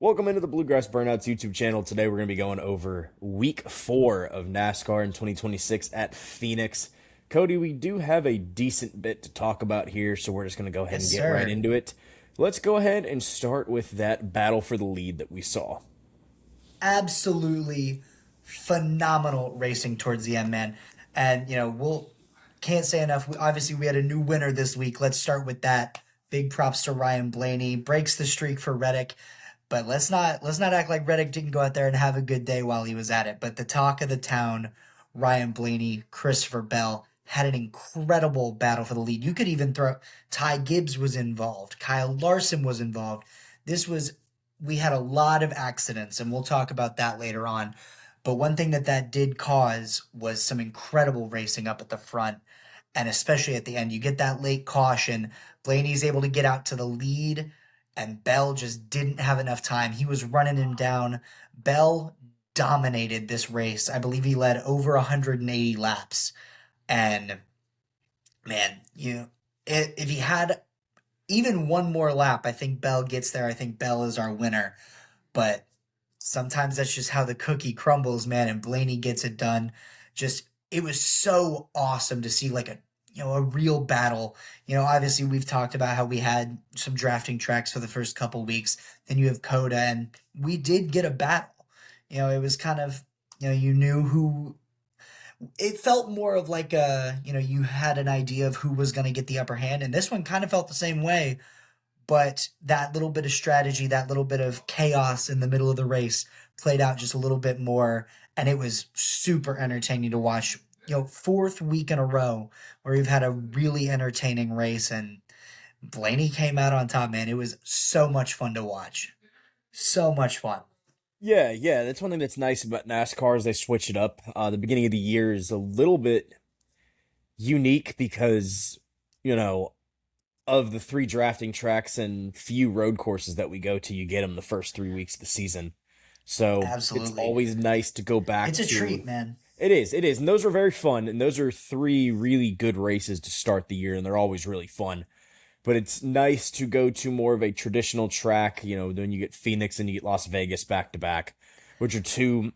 Welcome into the Bluegrass Burnouts YouTube channel. Today we're going to be going over week 4 of NASCAR in 2026 at Phoenix. Cody, we do have a decent bit to talk about here, so we're just going to go ahead Yes, and get right sir. into it. Let's go ahead and start with that battle for the lead that we saw. Absolutely phenomenal racing towards the end, man. And we'll can't say enough. Obviously, we had a new winner this week. Let's start with that. Big props to Ryan Blaney. Breaks the streak for Reddick. But let's not act like Reddick didn't go out there and have a good day while he was at it. But the talk of the town, Ryan Blaney, Christopher Bell had an incredible battle for the lead. You could even throw Ty Gibbs was involved. Kyle Larson was involved. This was we had a lot of accidents, and we'll talk about that later on. But one thing that did cause was some incredible racing up at the front, and especially at the end. You get that late caution. Blaney's able to get out to the lead, and Bell just didn't have enough time. He was running him down. Bell dominated this race. I believe he led over 180 laps. And man, if he had even one more lap, I think Bell gets there. I think Bell is our winner. But sometimes that's just how the cookie crumbles, man. And Blaney gets it done. Just it was so awesome to see like a real battle. Obviously we've talked about how we had some drafting tracks for the first couple weeks. Then you have Coda, and we did get a battle. It was kind of you knew who. It felt more of like you had an idea of who was going to get the upper hand, and this one kind of felt the same way, but that little bit of strategy, that little bit of chaos in the middle of the race played out just a little bit more, and it was super entertaining to watch. Fourth week in a row where we've had a really entertaining race, and Blaney came out on top, man. It was so much fun to watch. So much fun. Yeah, that's one thing that's nice about NASCAR is they switch it up. The beginning of the year is a little bit unique because, you know, of the 3 drafting tracks and few road courses that we go to, you get them the first 3 weeks of the season. So it's Absolutely. always nice to go back It's a to. treat, man. It is. And those are very fun. And those are 3 really good races to start the year, and they're always really fun. But it's nice to go to more of a traditional track, then you get Phoenix and you get Las Vegas back to back, which are two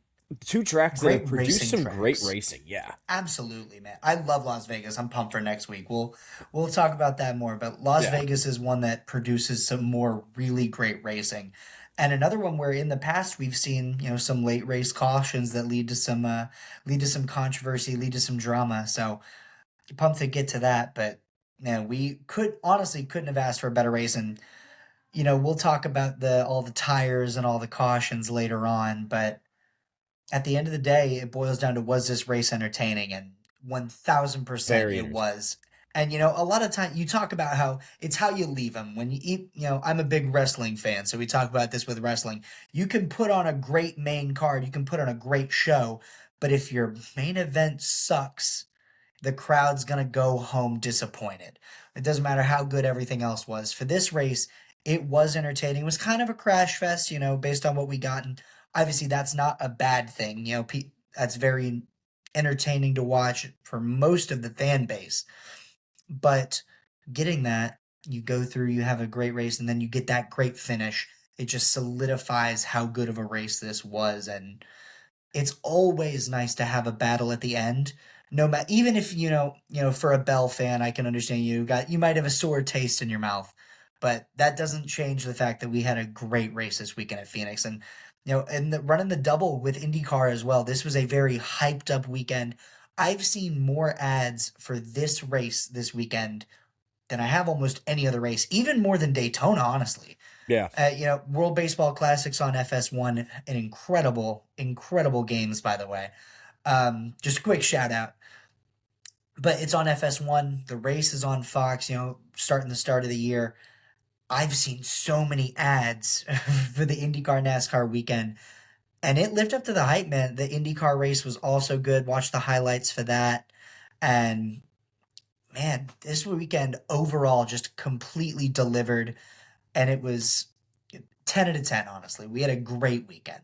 tracks that Great have produced racing some great tracks. racing. Yeah. Absolutely, man. I love Las Vegas. I'm pumped for next week. We'll talk about that more, but Las Yeah. Vegas is one that produces some more really great racing. And another one where in the past we've seen, some late race cautions that lead to some controversy, lead to some drama. So pumped to get to that, but we couldn't have asked for a better race. And we'll talk about the all the tires and all the cautions later on, but at the end of the day, it boils down to, was this race entertaining? And 1000% Very it entertaining. was. And a lot of time you talk about how it's how you leave them when you eat. I'm a big wrestling fan, so we talk about this with wrestling. You can put on a great main card, you can put on a great show, but if your main event sucks, the crowd's going to go home disappointed. It doesn't matter how good everything else was. For this race, it was entertaining. It was kind of a crash fest, based on what we got. And obviously, that's not a bad thing. That's very entertaining to watch for most of the fan base. But getting that, you go through, you have a great race, and then you get that great finish. It just solidifies how good of a race this was. And it's always nice to have a battle at the end. No matter, even if for a Bell fan, I can understand you might have a sore taste in your mouth, but that doesn't change the fact that we had a great race this weekend at Phoenix, and running the double with IndyCar as well. This was a very hyped up weekend. I've seen more ads for this race this weekend than I have almost any other race, even more than Daytona, honestly. Yeah. World Baseball Classics on FS1, an incredible games, by the way. Just a quick shout out. But it's on FS1. The race is on Fox, starting the start of the year. I've seen so many ads for the IndyCar NASCAR weekend, and it lived up to the hype, man. The IndyCar race was also good. Watch the highlights for that. And man, this weekend overall just completely delivered, and it was 10 out of 10, honestly. We had a great weekend.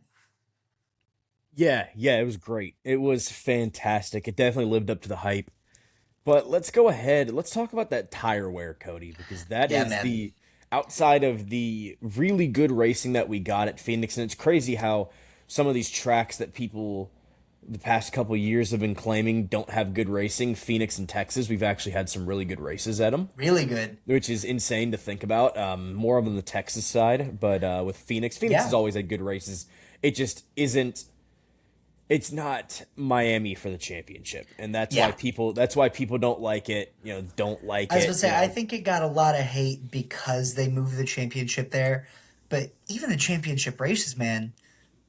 Yeah, it was great. It was fantastic. It definitely lived up to the hype. But let's go ahead. Let's talk about that tire wear, Cody, because that Yeah, is man. the outside of the really good racing that we got at Phoenix, and it's crazy how some of these tracks that people the past couple of years have been claiming don't have good racing, Phoenix and Texas, we've actually had some really good races at them, Really good. which is insane to think about. More on the Texas side, but with Phoenix has Yeah. always had good races. It just isn't. It's not Miami for the championship, and Yeah. that's why people don't like it. Don't like I was gonna it. say, I think it got a lot of hate because they moved the championship there. But even the championship races, man,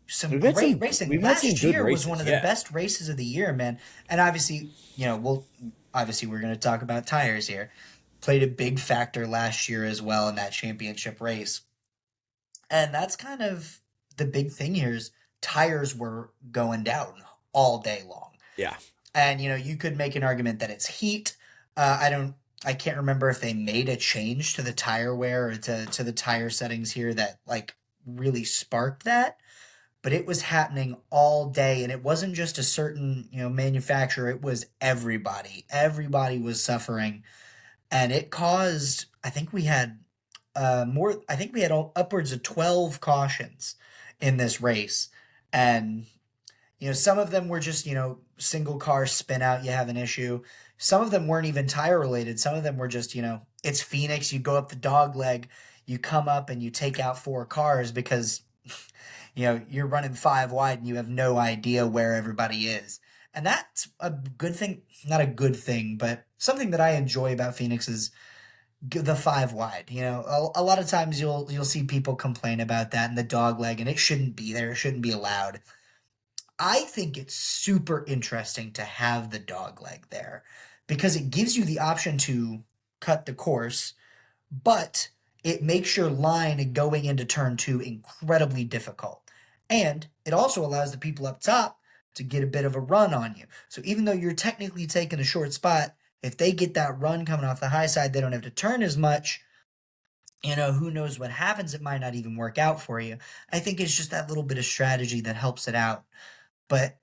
some great racing. We've had some Last good year was one races. of the Yeah, best races of the year, man. And obviously, obviously we're gonna talk about tires here. Played a big factor last year as well in that championship race. And that's kind of the big thing here is tires were going down all day long. yeah. And you could make an argument that it's heat. I can't remember if they made a change to the tire wear or to the tire settings here that like really sparked that. But it was happening all day, and it wasn't just a certain manufacturer. It was everybody. Everybody was suffering, and it caused. I think we had more. I think we had upwards of 12 cautions in this race, and some of them were just, single car spin out, you have an issue. Some of them weren't even tire related. Some of them were just, it's Phoenix, you go up the dog leg, you come up and you take out four cars because, you're running five wide and you have no idea where everybody is. And that's a good thing, not a good thing, but something that I enjoy about Phoenix is the five wide. A lot of times you'll see people complain about that and the dog leg, and it shouldn't be there. It shouldn't be allowed. I think it's super interesting to have the dog leg there because it gives you the option to cut the course, but it makes your line going into turn two incredibly difficult. And it also allows the people up top to get a bit of a run on you. So even though you're technically taking a short spot, if they get that run coming off the high side, they don't have to turn as much. Who knows what happens? It might not even work out for you. I think it's just that little bit of strategy that helps it out. But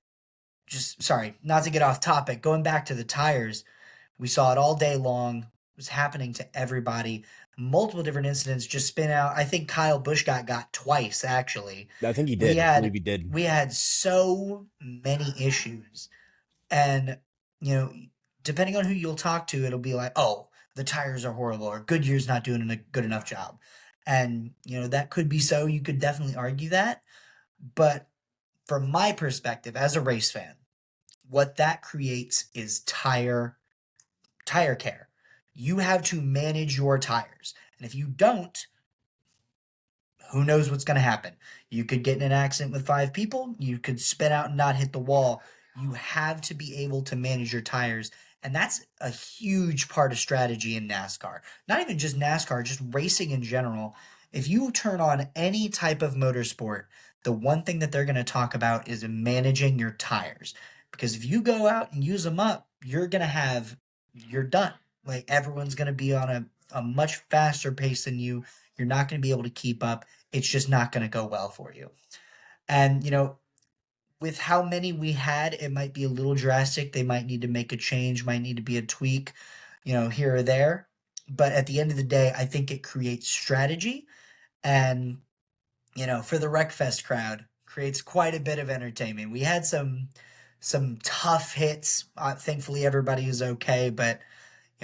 just sorry, not to get off topic. Going back to the tires, we saw it all day long. It was happening to everybody. Multiple different incidents just spin out. I think Kyle Busch got twice actually. I think he We did. I believe had he did. we had so many issues, and you know, depending on who you'll talk to, it'll be like, oh, the tires are horrible, or Goodyear's not doing a good enough job, and that could be so. You could definitely argue that, but from my perspective as a race fan, what that creates is tire care. You have to manage your tires. And if you don't, who knows what's going to happen? You could get in an accident with five people. You could spin out and not hit the wall. You have to be able to manage your tires. And that's a huge part of strategy in NASCAR. Not even just NASCAR, just racing in general. If you turn on any type of motorsport, the one thing that they're going to talk about is managing your tires. Because if you go out and use them up, you're done. Like everyone's going to be on a much faster pace than you. You're not going to be able to keep up. It's just not going to go well for you. And, with how many we had, it might be a little drastic. They might need to make a change, might need to be a tweak, here or there. But at the end of the day, I think it creates strategy. And, for the Wreckfest crowd, creates quite a bit of entertainment. We had some tough hits. Thankfully, everybody was okay, but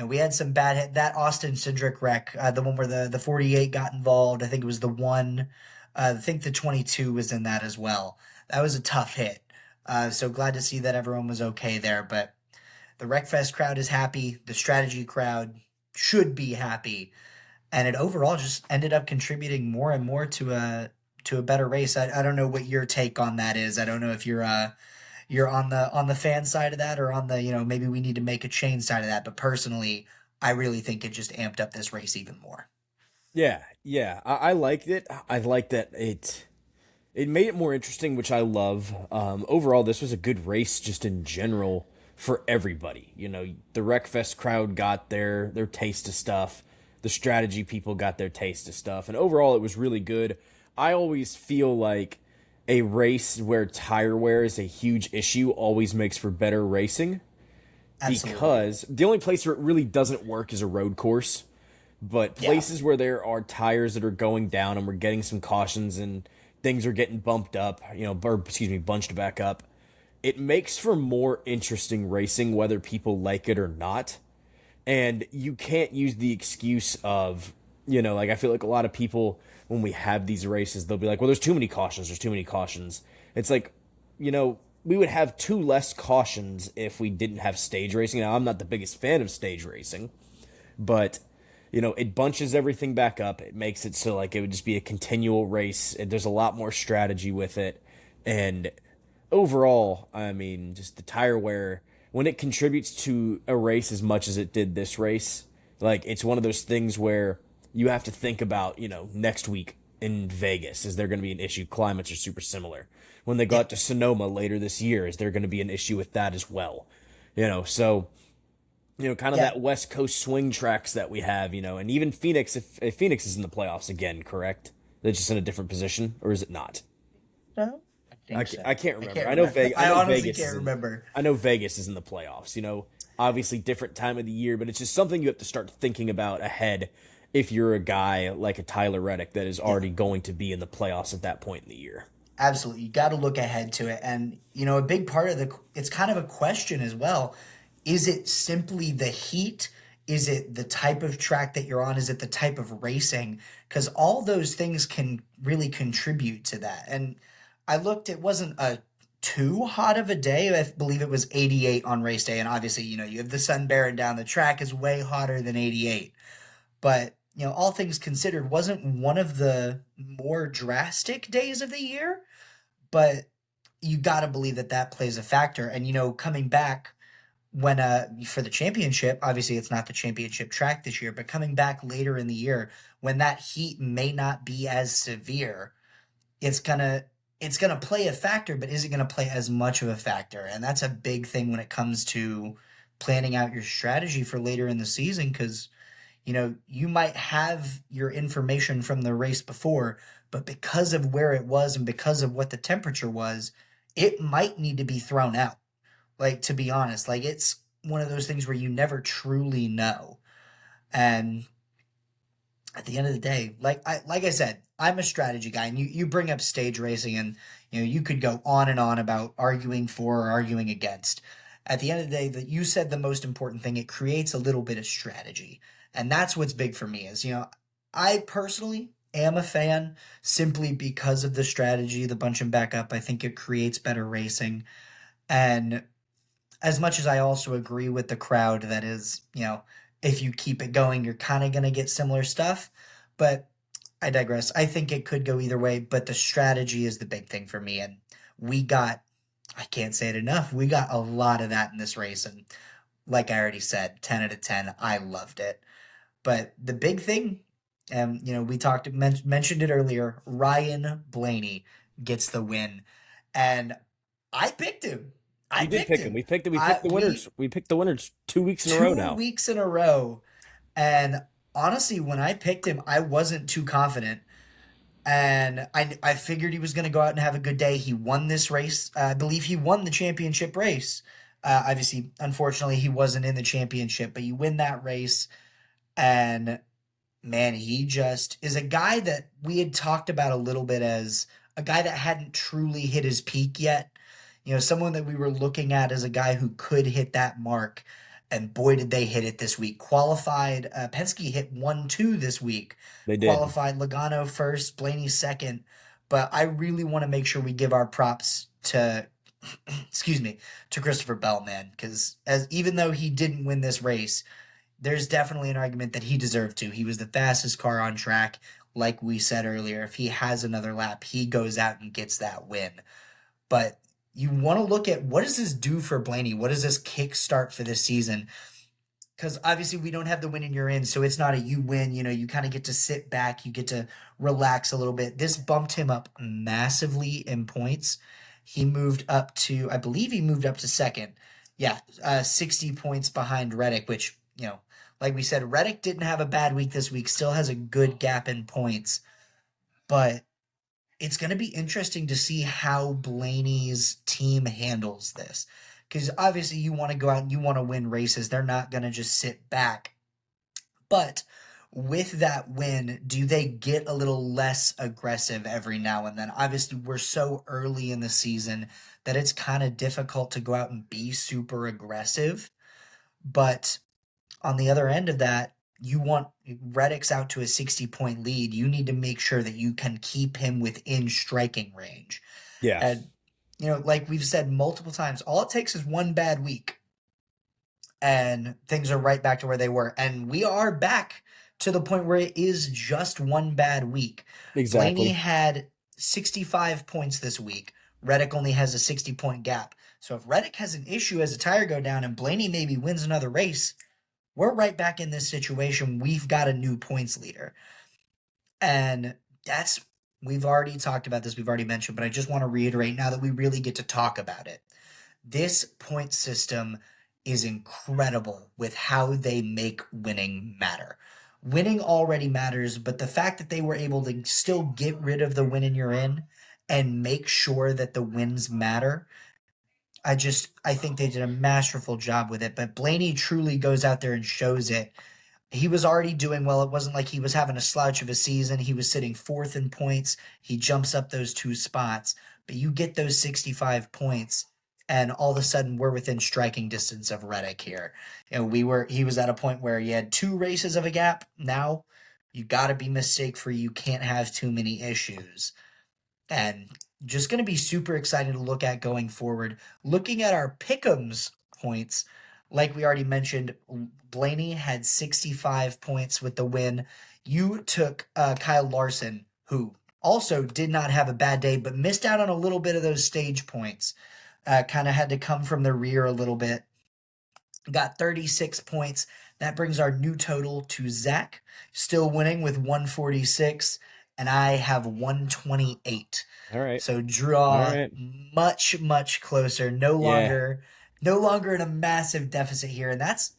we had some bad hit. That Austin Cindric wreck, the one where the 48 got involved. I think it was the one. I think the 22 was in that as well. That was a tough hit. So glad to see that everyone was okay there. But the Wreckfest crowd is happy. The strategy crowd should be happy, and it overall just ended up contributing more and more to a better race. I don't know what your take on that is. I don't know if you're on the fan side of that or on the maybe we need to make a change side of that. But personally, I really think it just amped up this race even more. Yeah, yeah. I liked it. I like that it made it more interesting, which I love. Overall, this was a good race just in general for everybody. The Wreckfest crowd got their taste of stuff. The strategy people got their taste of stuff. And overall, it was really good. I always feel like a race where tire wear is a huge issue always makes for better racing Absolutely. because the only place where it really doesn't work is a road course. But Yeah. places where there are tires that are going down and we're getting some cautions and things are getting bumped up, or excuse me, bunched back up, it makes for more interesting racing, whether people like it or not. And you can't use the excuse of, like I feel like a lot of people, when we have these races, they'll be like, well, there's too many cautions, there's too many cautions. It's like, we would have two less cautions if we didn't have stage racing. Now, I'm not the biggest fan of stage racing, but it bunches everything back up. It makes it so like it would just be a continual race. And there's a lot more strategy with it. And overall, I mean, just the tire wear, when it contributes to a race as much as it did this race, like it's one of those things where you have to think about, next week in Vegas, is there going to be an issue? Climates are super similar. When they Yeah. got to Sonoma later this year, is there going to be an issue with that as well? So kind of Yeah. that West Coast swing tracks that we have, and even Phoenix, if Phoenix is in the playoffs again, correct? They're just in a different position, or is it not? No, I think so. I can't I remember. can't remember. I I know honestly Vegas is can't in. remember. I know Vegas is in the playoffs. Obviously different time of the year, but it's just something you have to start thinking about ahead if you're a guy like a Tyler Reddick that is Yeah. already going to be in the playoffs at that point in the year. Absolutely. You got to look ahead to it. And, a big part of it's kind of a question as well. Is it simply the heat? Is it the type of track that you're on? Is it the type of racing? Because all those things can really contribute to that. And I looked, it wasn't a too hot of a day. I believe it was 88 on race day. And obviously, you have the sun bearing down. The track is way hotter than 88. But, all things considered, wasn't one of the more drastic days of the year, but you got to believe that that plays a factor. And coming back when for the championship, obviously it's not the championship track this year, but coming back later in the year when that heat may not be as severe, it's gonna it's gonna play a factor, but is it gonna play as much of a factor? And that's a big thing when it comes to planning out your strategy for later in the season, because you might have your information from the race before, but because of where it was and because of what the temperature was, it might need to be thrown out. Like, to be honest, like it's one of those things where you never truly know. And at the end of the day, like I said, I'm a strategy guy, and you bring up stage racing, and you could go on and on about arguing for or arguing against. At the end of the day, that you said the most important thing, it creates a little bit of strategy. And that's what's big for me is, I personally am a fan simply because of the strategy, the bunching back up. I think it creates better racing. And as much as I also agree with the crowd that is, if you keep it going, you're kind of going to get similar stuff. But I digress. I think it could go either way, but the strategy is the big thing for me. And we got, I can't say it enough, we got a lot of that in this race. And like I already said, 10 out of 10, I loved it. But the big thing, we mentioned it earlier, Ryan Blaney gets the win. And I picked him. I You did picked pick him. him. We picked the winners. We We picked the winners 2 weeks in a row 2 now. weeks in a row, and honestly, when I picked him, I wasn't too confident, and I figured he was going to go out and have a good day. He won this race. I believe he won the championship race. Obviously, unfortunately, he wasn't in the championship, but you win that race, and man, he just is a guy that we had talked about a little bit as a guy that hadn't truly hit his peak yet. Someone that we were looking at as a guy who could hit that mark. And boy, did they hit it this week. Qualified, Penske hit 1-2 this week. They did. Qualified Logano first, Blaney second. But I really want to make sure we give our props to, excuse me, to Christopher Bell, man. Because even though he didn't win this race, there's definitely an argument that he deserved to. He was the fastest car on track. Like we said earlier, if he has another lap, he goes out and gets that win. But you want to look at what does this do for Blaney? What does this kickstart for this season? Because obviously we don't have the win in your end, so it's not a you win. You kind of get to sit back, you get to relax a little bit. This bumped him up massively in points. He moved up to, I believe he moved up to second. Yeah, 60 points behind Reddick, which, like we said, Reddick didn't have a bad week this week, still has a good gap in points. But it's going to be interesting to see how Blaney's team handles this. Because obviously you want to go out and you want to win races. They're not going to just sit back. But with that win, do they get a little less aggressive every now and then? Obviously, we're so early in the season that it's kind of difficult to go out and be super aggressive. But on the other end of that, you want Reddick's out to a 60-point lead. You need to make sure that you can keep him within striking range. Yeah, And, like we've said multiple times, all it takes is one bad week and things are right back to where they were. And we are back to the point where it is just one bad week. Blaney exactly. had 65 points this week. Reddick only has a 60-point gap. So if Reddick has an issue as a tire go down and Blaney maybe wins another race, we're right back in this situation. We've got a new points leader. And we've already talked about this, we've already mentioned, but I just want to reiterate now that we really get to talk about it. This point system is incredible with how they make winning matter. Winning already matters, but the fact that they were able to still get rid of the win in you're in and make sure that the wins matter, I think they did a masterful job with it. But Blaney truly goes out there and shows it. He was already doing well. It wasn't like he was having a slouch of a season. He was sitting fourth in points. He jumps up those 2 spots, but you get those 65 points, and all of a sudden we're within striking distance of Reddick here. He was at a point where he had 2 races of a gap. Now you got to be mistake free. You can't have too many issues. And just going to be super excited to look at going forward. Looking at our pick'ems points, like we already mentioned, Blaney had 65 points with the win. You took Kyle Larson, who also did not have a bad day, but missed out on a little bit of those stage points. Kind of had to come from the rear a little bit. Got 36 points. That brings our new total to Zach, still winning with 146, and I have 128. All right. So All draw right. much, much closer. Yeah, No longer in a massive deficit here. And that's,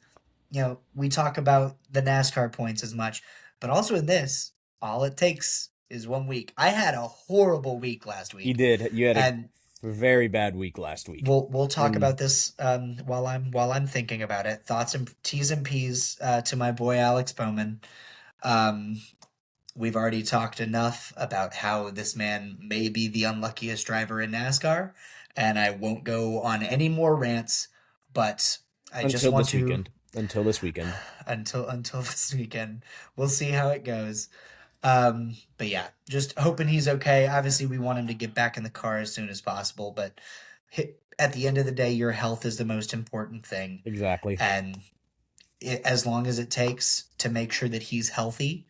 we talk about the NASCAR points as much, but also in this, all it takes is 1 week. I had a horrible week last you week, did. You had a and very bad week last week. we'll talk And about this while I'm thinking about it. Thoughts and T's and P's to my boy Alex Bowman. Um, we've already talked enough about how this man may be the unluckiest driver in NASCAR, and I won't go on any more rants. But I just until want this to weekend. Until this weekend. until this weekend. We'll see how it goes. But yeah, just hoping he's okay. Obviously, we want him to get back in the car as soon as possible, but at the end of the day, your health is the most important thing. Exactly. And as long as it takes to make sure that he's healthy,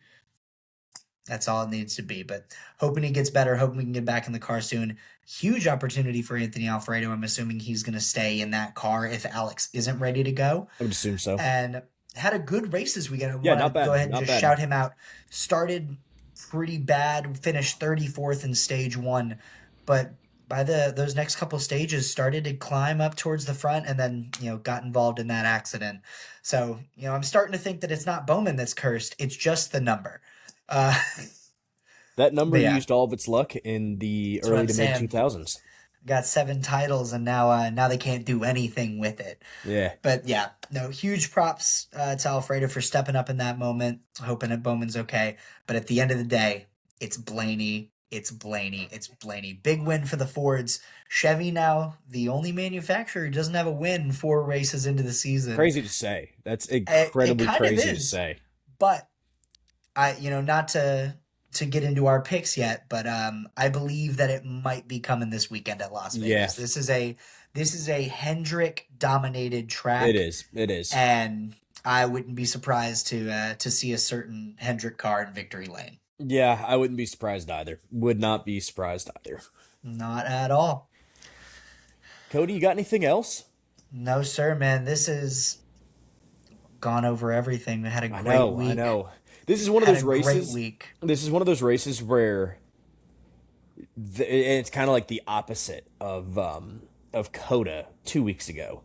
that's all it needs to be. But hoping he gets better, hoping we can get back in the car soon. Huge opportunity for Anthony Alfredo. I'm assuming he's going to stay in that car if Alex isn't ready to go. I would assume so. And had a good race this weekend. I Yeah, want to not go bad. ahead and Not just bad. shout him out. Started pretty bad, finished 34th in stage one, but by those next couple stages started to climb up towards the front and then, got involved in that accident. So, I'm starting to think that it's not Bowman that's cursed. It's just the number. Uh, That number but yeah, used all of its luck in the that's what early I'm to mid saying. 2000s. Got 7 titles and now they can't do anything with it. Yeah. But yeah, no, huge props to Alfredo for stepping up in that moment, hoping that Bowman's okay. But at the end of the day, it's Blaney. It's Blaney. It's Blaney. Big win for the Fords. Chevy now the only manufacturer who doesn't have a win 4 races into the season. Crazy to say. That's It incredibly kind of crazy to is, say. but not to get into our picks yet, but I believe that it might be coming this weekend at Las Yeah, Vegas. This is a Hendrick dominated it track, is. It is. and I wouldn't be surprised to see a certain Hendrick car in victory lane. Yeah, I wouldn't be surprised either. Would not be surprised either. Not at all. Cody, you got anything else? No, sir, man. This has gone over everything. We had a I great know, I week. know. This is one of Had a those great races. week. This is one of those races where it's kind of like the opposite of Coda 2 weeks ago.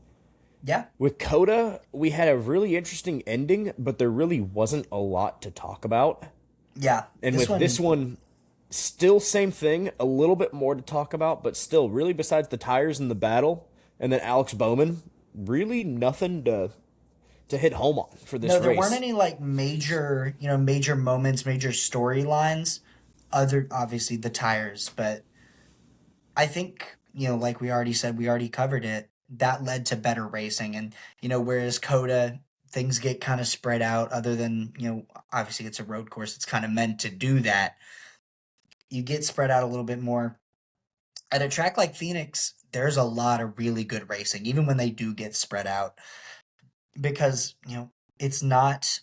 Yeah, With Coda, we had a really interesting ending, but there really wasn't a lot to talk about. yeah. And This with this one, one, still same thing, a little bit more to talk about, but still, really besides the tires and the battle, and then Alex Bowman, really nothing to hit home on for this No, there weren't race. any like major, major moments, major storylines. Other obviously the tires, but I think, like we already said, we already covered it. That led to better racing. And, whereas Coda, things get kind of spread out, other than, obviously it's a road course. It's kind of meant to do that. You get spread out a little bit more. At a track like Phoenix, there's a lot of really good racing, even when they do get spread out, because, it's not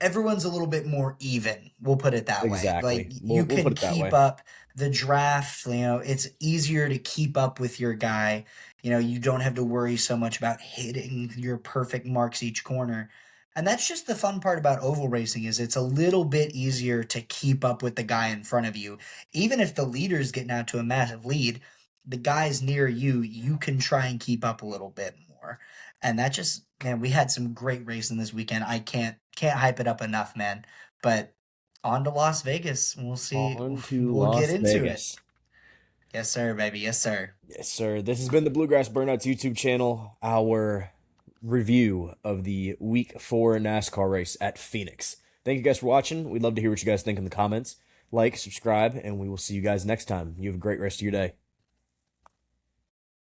everyone's a little bit more even. We'll put it that way. Like Exactly. you We'll put can it that keep way. up the draft, it's easier to keep up with your guy. You don't have to worry so much about hitting your perfect marks each corner. And that's just the fun part about oval racing is it's a little bit easier to keep up with the guy in front of you. Even if the leader's getting out to a massive lead, the guys near you, you can try and keep up a little bit more. And that just, man, we had some great racing this weekend. I can't hype it up enough, man. But on to Las Vegas. We'll see. On to We'll get Las into it. Vegas. Yes, sir, baby. Yes, sir. Yes, sir. This has been the Bluegrass Burnouts YouTube channel, our review of the Week 4 NASCAR race at Phoenix. Thank you guys for watching. We'd love to hear what you guys think in the comments. Like, subscribe, and we will see you guys next time. You have a great rest of your day.